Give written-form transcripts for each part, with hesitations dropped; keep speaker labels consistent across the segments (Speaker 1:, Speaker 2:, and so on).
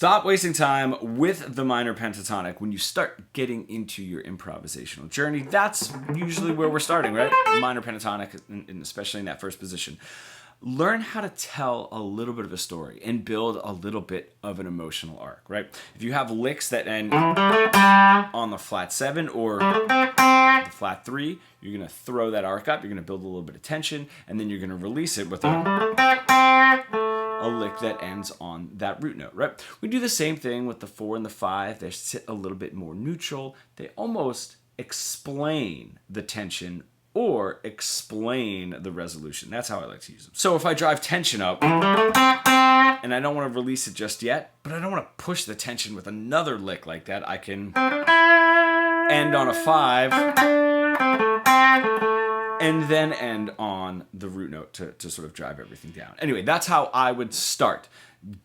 Speaker 1: Stop wasting time with the minor pentatonic when you start getting into your improvisational journey. That's usually where we're starting, right? Minor pentatonic, and especially in that first position. Learn how to tell a little bit of a story and build a little bit of an emotional arc, right? If you have licks that end on the flat 7 or the flat 3, you're going to throw that arc up, you're going to build a little bit of tension, and then you're going to release it with a lick that ends on that root note, right? We do the same thing with the 4 and the 5. They sit a little bit more neutral. They almost explain the tension or explain the resolution. That's how I like to use them. So if I drive tension up, and I don't want to release it just yet, but I don't want to push the tension with another lick like that, I can end on a 5, and then end on the root note to sort of drive everything down. Anyway, that's how I would start.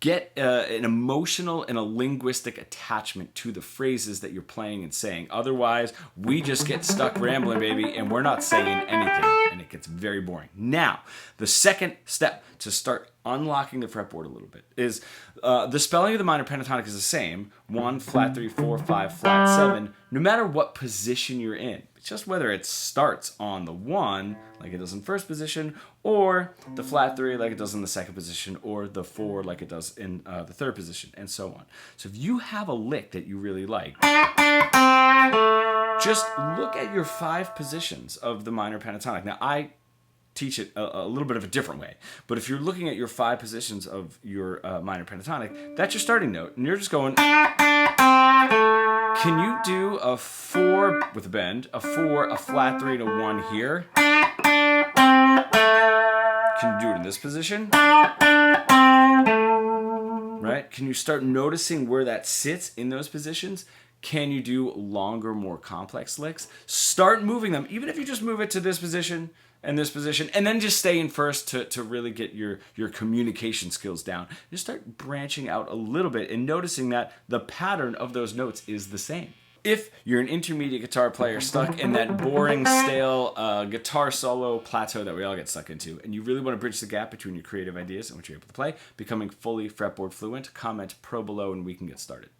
Speaker 1: Get an emotional and a linguistic attachment to the phrases that you're playing and saying. Otherwise, we just get stuck rambling, baby, and we're not saying anything, and it gets very boring. Now, the second step to start unlocking the fretboard a little bit is the spelling of the minor pentatonic is the same. 1, flat 3, 4, 5, flat 7, no matter what position you're in. It's just whether it starts on the 1, like it does in first position, or the flat 3, like it does in the second position, or the 4, like it does in the third position, and so on. So if you have a lick that you really like, just look at your 5 positions of the minor pentatonic. Now, I teach it a little bit of a different way, but if you're looking at your 5 positions of your minor pentatonic, that's your starting note, and you're just going. Can you do a 4 with a bend, a 4, a flat 3, and a 1 here? Can you do it in this position? Right? Can you start noticing where that sits in those positions? Can you do longer, more complex licks? Start moving them, even if you just move it to this position and this position, and then just stay in first to really get your communication skills down. Just start branching out a little bit and noticing that the pattern of those notes is the same. If you're an intermediate guitar player stuck in that boring, stale guitar solo plateau that we all get stuck into, and you really want to bridge the gap between your creative ideas and what you're able to play, becoming fully fretboard fluent, comment pro below and we can get started.